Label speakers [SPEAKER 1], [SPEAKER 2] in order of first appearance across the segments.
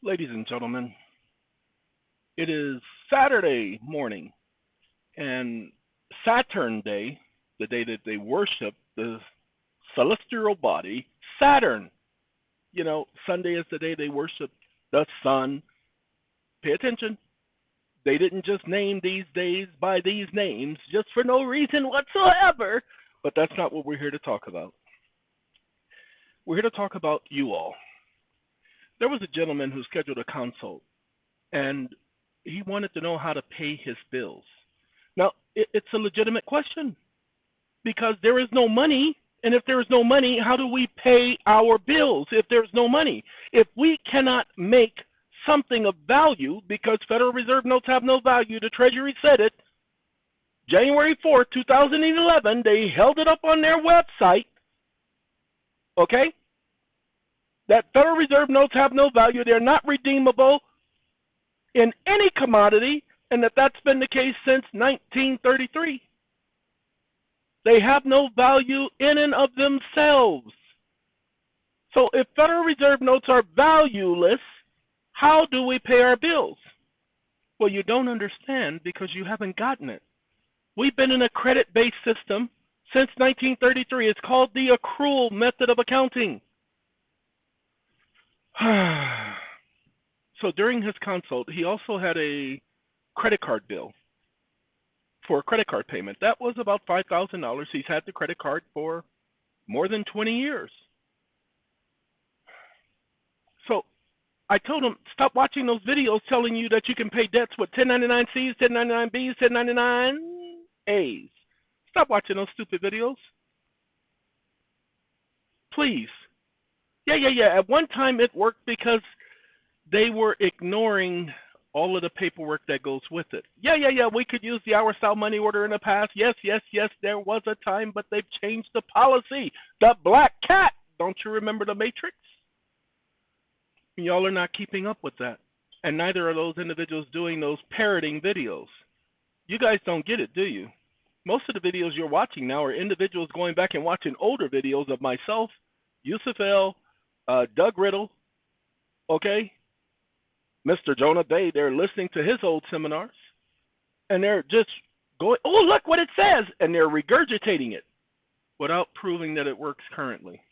[SPEAKER 1] Ladies and gentlemen, it is Saturday morning and Saturn Day, the day that they worship the celestial body, Saturn. Sunday is the day they worship the sun. Pay attention. They didn't just name these days by these names just for no reason whatsoever, but that's not what we're here to talk about. We're here to talk about you all. There was a gentleman who scheduled a consult, and he wanted to know how to pay his bills. Now, it's a legitimate question because there is no money. And if there is no money, how do we pay our bills if there's no money? If we cannot make something of value because Federal Reserve notes have no value, the Treasury said it, January 4th, 2011, they held it up on their website, okay? That Federal Reserve notes have no value, they're not redeemable in any commodity, and that's been the case since 1933. They have no value in and of themselves. So if Federal Reserve notes are valueless, how do we pay our bills? Well, you don't understand because you haven't gotten it. We've been in a credit-based system since 1933. It's called the accrual method of accounting. So during his consult, he also had a credit card bill for a credit card payment. That was about $5,000. He's had the credit card for more than 20 years. So I told him, stop watching those videos telling you that you can pay debts with 1099-Cs, 1099-Bs, 1099-As. Stop watching those stupid videos. Please. Yeah. At one time it worked because they were ignoring all of the paperwork that goes with it. Yeah, we could use the hour style money order in the past. Yes, there was a time, but they've changed the policy. The black cat. Don't you remember the Matrix? Y'all are not keeping up with that. And neither are those individuals doing those parroting videos. You guys don't get it, do you? Most of the videos you're watching now are individuals going back and watching older videos of myself, Yusuf L., Doug Riddle, okay? Mr. Jonah Bay, they're listening to his old seminars, and they're just going, oh, look what it says, and they're regurgitating it without proving that it works currently.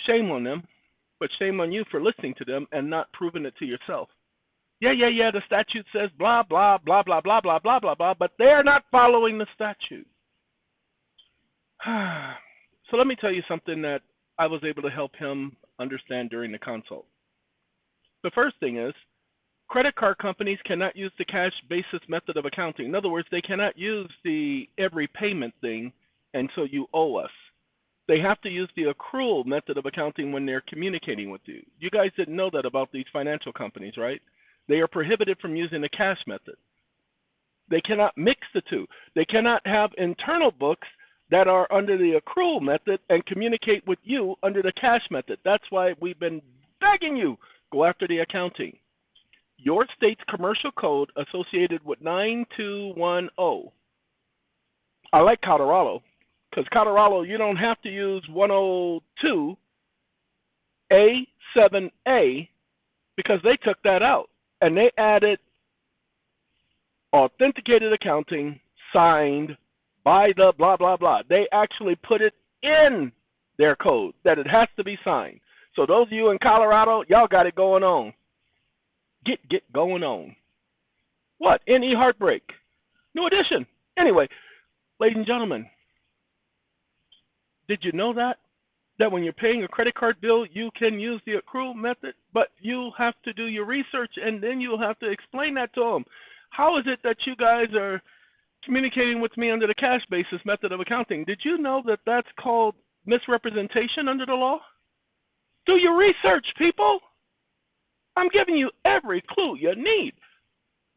[SPEAKER 1] Shame on them, but shame on you for listening to them and not proving it to yourself. Yeah, the statute says blah, blah, blah, blah, blah, blah, blah, blah, blah, but they're not following the statute. So let me tell you something that I was able to help him understand during the consult. The first thing is, credit card companies cannot use the cash basis method of accounting. In other words, they cannot use the every payment thing, and so you owe us. They have to use the accrual method of accounting when they're communicating with you. You guys didn't know that about these financial companies, right? They are prohibited from using the cash method. They cannot mix the two. They cannot have internal books that are under the accrual method and communicate with you under the cash method. That's why we've been begging you, go after the accounting. Your state's commercial code associated with 9210. I like Colorado, because Colorado, you don't have to use 102A7A because they took that out. And they added authenticated accounting signed by the blah, blah, blah. They actually put it in their code that it has to be signed. So those of you in Colorado, y'all got it going on. Get going on. What? NE Heartbreak. New edition. Anyway, ladies and gentlemen, did you know that? That when you're paying a credit card bill, you can use the accrual method, but you'll have to do your research and then you'll have to explain that to them. How is it that you guys are communicating with me under the cash basis method of accounting? Did you know that that's called misrepresentation under the law? Do your research, people. I'm giving you every clue you need.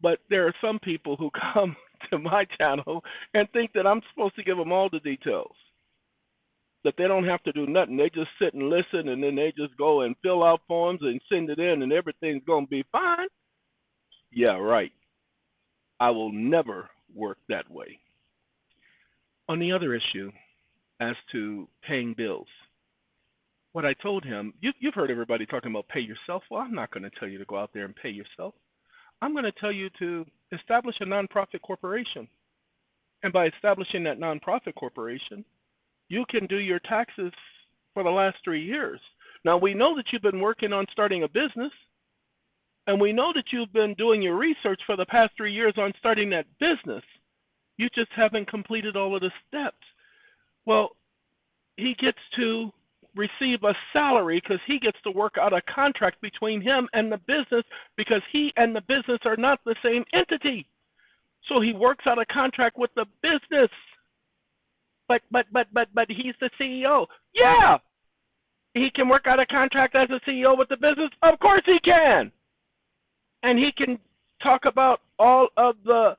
[SPEAKER 1] But there are some people who come to my channel and think that I'm supposed to give them all the details. That they don't have to do nothing. They just sit and listen, and then they just go and fill out forms and send it in, and everything's going to be fine. Yeah, right. I will never work that way. On the other issue, as to paying bills, What I told him, you've heard everybody talking about pay yourself. Well, I'm not going to tell you to go out there and pay yourself. I'm going to tell you to establish a nonprofit corporation. And by establishing that nonprofit corporation, you can do your taxes for the last 3 years. Now, we know that you've been working on starting a business, and we know that you've been doing your research for the past 3 years on starting that business. You just haven't completed all of the steps. Well, he gets to receive a salary because he gets to work out a contract between him and the business, because he and the business are not the same entity. So he works out a contract with the business. But he's the CEO. Yeah, he can work out a contract as a CEO with the business. Of course he can. And he can talk about all of the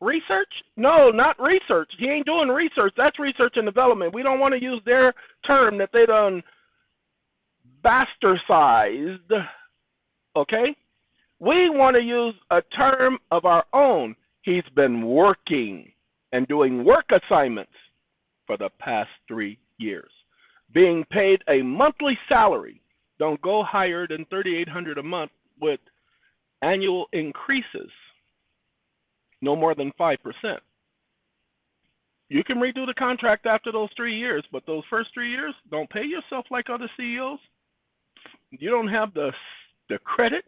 [SPEAKER 1] research? No, not research. He ain't doing research. That's research and development. We don't want to use their term that they done bastardized. Okay? We want to use a term of our own. He's been working and doing work assignments for the past 3 years, being paid a monthly salary. Don't go higher than $3,800 a month with annual increases, no more than 5%. You can redo the contract after those 3 years, but those first 3 years, don't pay yourself like other CEOs. You don't have the credit.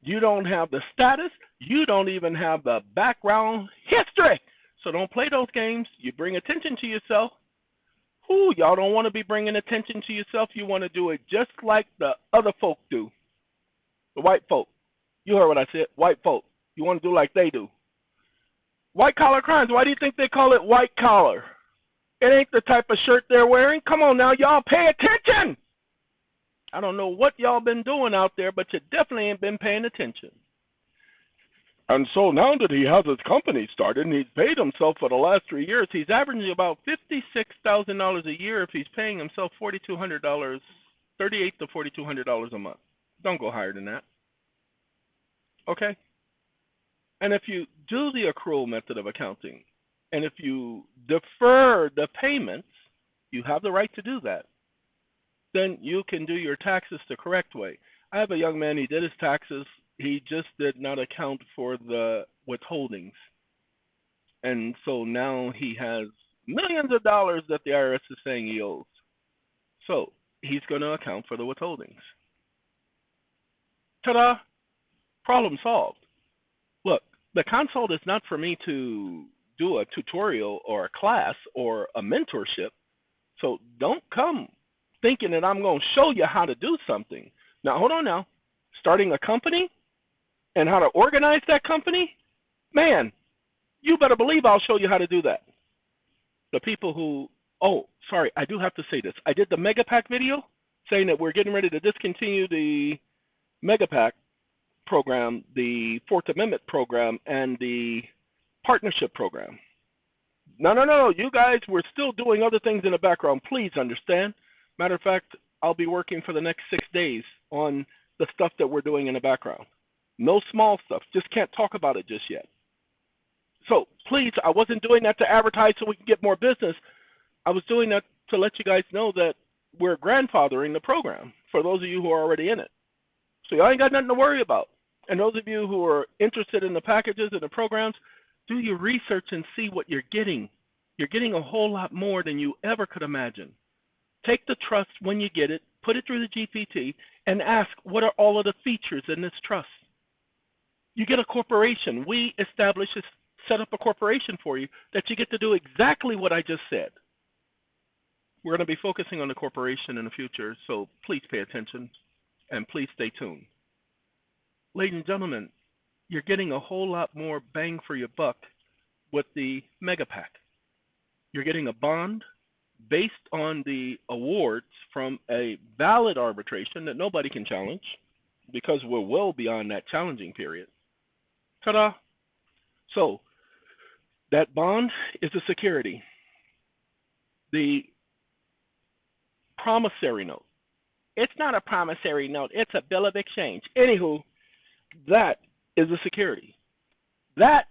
[SPEAKER 1] You don't have the status. You don't even have the background history. So don't play those games. You bring attention to yourself. Ooh, y'all don't want to be bringing attention to yourself. You want to do it just like the other folk do. The white folk. You heard what I said. White folk. You want to do like they do. White collar crimes. Why do you think they call it white collar? It ain't the type of shirt they're wearing. Come on now, y'all pay attention. I don't know what y'all been doing out there, but you definitely ain't been paying attention. And so now that he has his company started and he's paid himself for the last 3 years, he's averaging about $56,000 a year if he's paying himself $4,200, $3,800 to $4,200 a month. Don't go higher than that. Okay? And if you do the accrual method of accounting, and if you defer the payments, you have the right to do that, then you can do your taxes the correct way. I have a young man, he did his taxes. He just did not account for the withholdings. And so now he has millions of dollars that the IRS is saying he owes. So he's going to account for the withholdings. Ta-da! Problem solved. Look, the consult is not for me to do a tutorial or a class or a mentorship. So don't come thinking that I'm going to show you how to do something. Now, hold on now. Starting a company and how to organize that company? Man, you better believe I'll show you how to do that. The people who, oh, sorry, I do have to say this. I did the Mega Pack video saying that we're getting ready to discontinue the Mega Pack program, the Fourth Amendment program, and the partnership program. No. You guys, we're still doing other things in the background. Please understand. Matter of fact, I'll be working for the next 6 days on the stuff that we're doing in the background. No small stuff. Just can't talk about it just yet. So please, I wasn't doing that to advertise so we can get more business. I was doing that to let you guys know that we're grandfathering the program for those of you who are already in it. So y'all ain't got nothing to worry about. And those of you who are interested in the packages and the programs, do your research and see what you're getting. You're getting a whole lot more than you ever could imagine. Take the trust when you get it, put it through the GPT, and ask, what are all of the features in this trust? You get a corporation. We set up a corporation for you that you get to do exactly what I just said. We're going to be focusing on the corporation in the future, so please pay attention and please stay tuned. Ladies and gentlemen, you're getting a whole lot more bang for your buck with the Mega Pack. You're getting a bond based on the awards from a valid arbitration that nobody can challenge because we're well beyond that challenging period. Ta-da! So that bond is a security. The promissory note. It's not a promissory note. It's a bill of exchange. Anywho, that is a security. That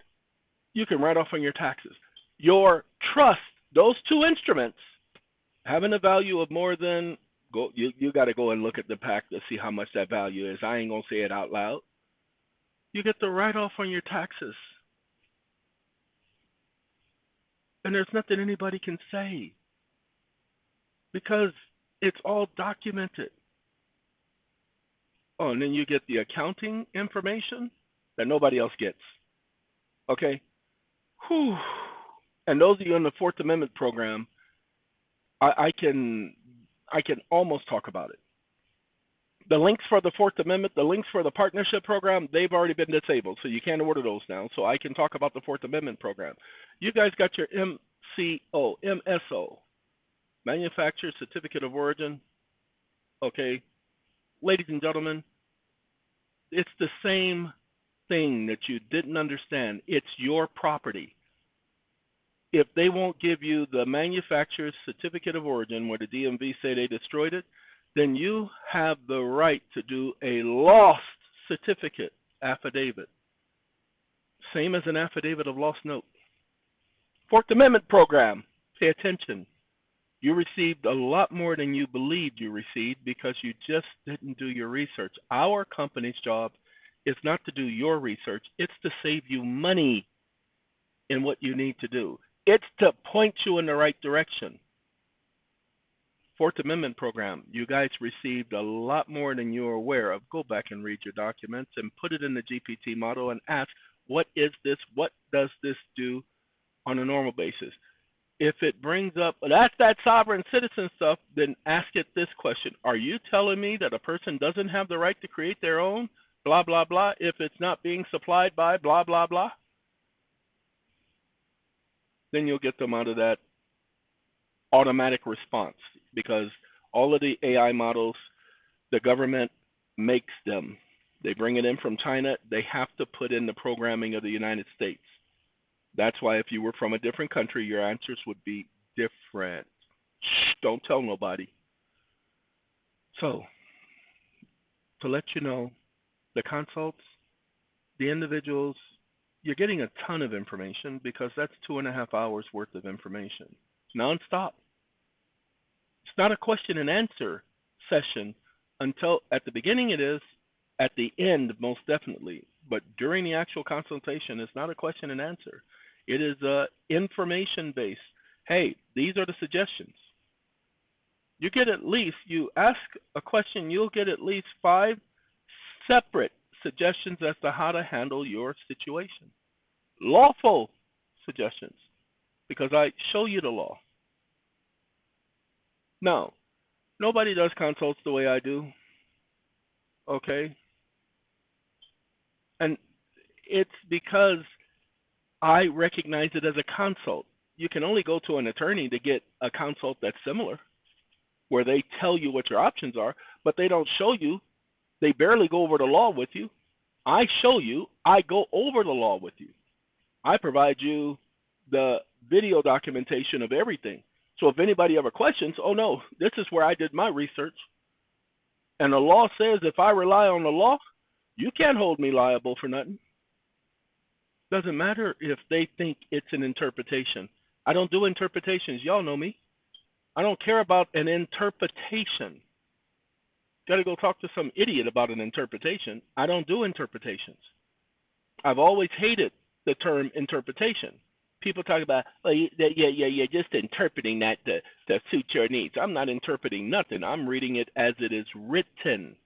[SPEAKER 1] you can write off on your taxes. Your trust, those two instruments, having a value of more than Go, you got to go and look at the pack to see how much that value is. I ain't gonna say it out loud. You get the write-off on your taxes, and there's nothing anybody can say because it's all documented. Oh, and then you get the accounting information that nobody else gets. Okay? Whew. And those of you in the Fourth Amendment program, I can almost talk about it. The links for the Fourth Amendment, the links for the partnership program, they've already been disabled, so you can't order those now. So I can talk about the Fourth Amendment program. You guys got your MSO, Manufacturer Certificate of Origin. Okay, ladies and gentlemen, it's the same thing that you didn't understand. It's your property. If they won't give you the manufacturer's certificate of origin where the DMV say they destroyed it, then you have the right to do a lost certificate affidavit. Same as an affidavit of lost note. Fourth Amendment program, pay attention. You received a lot more than you believed you received because you just didn't do your research. Our company's job is not to do your research. It's to save you money in what you need to do. It's to point you in the right direction. Fourth Amendment program, you guys received a lot more than you were aware of. Go back and read your documents and put it in the GPT model and ask, what is this? What does this do on a normal basis? If it brings up, that's that sovereign citizen stuff, then ask it this question. Are you telling me that a person doesn't have the right to create their own, blah, blah, blah, if it's not being supplied by blah, blah, blah? Then you'll get them out of that automatic response because all of the AI models, the government makes them. They bring it in from China. They have to put in the programming of the United States. That's why if you were from a different country, your answers would be different. Shh, don't tell nobody. So, to let you know, the consults, the individuals, you're getting a ton of information because that's 2.5 hours worth of information. It's nonstop. It's not a question and answer session until at the beginning it is, at the end most definitely. But during the actual consultation, it's not a question and answer. It is information based. Hey, these are the suggestions. You get at least, you ask a question, you'll get at least 5 separate suggestions as to how to handle your situation. Lawful suggestions, because I show you the law. Now, nobody does consults the way I do, okay? And it's because I recognize it as a consult. You can only go to an attorney to get a consult that's similar, where they tell you what your options are, but they don't show you. They barely go over the law with you. I show you. I go over the law with you. I provide you the video documentation of everything. So if anybody ever questions, oh no, this is where I did my research. And the law says if I rely on the law, you can't hold me liable for nothing. Doesn't matter if they think it's an interpretation. I don't do interpretations. Y'all know me. I don't care about an interpretation. Got to go talk to some idiot about an interpretation. I don't do interpretations. I've always hated the term interpretation. People talk about, oh, yeah, just interpreting that to suit your needs. I'm not interpreting nothing. I'm reading it as it is written.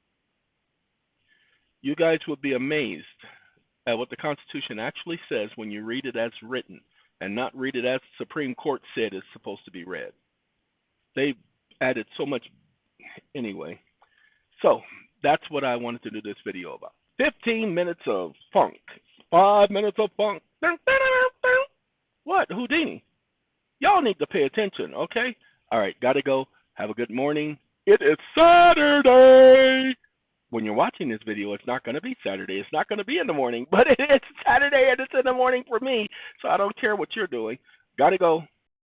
[SPEAKER 1] You guys would be amazed at what the Constitution actually says when you read it as written and not read it as the Supreme Court said it's supposed to be read. They added so much anyway. So that's what I wanted to do this video about. 15 minutes of funk. 5 minutes of funk. What? Houdini? Y'all need to pay attention, okay? All right, gotta go. Have a good morning. It is Saturday. When you're watching this video, it's not going to be Saturday. It's not going to be in the morning, but it's Saturday and it's in the morning for me, so I don't care what you're doing. Gotta go.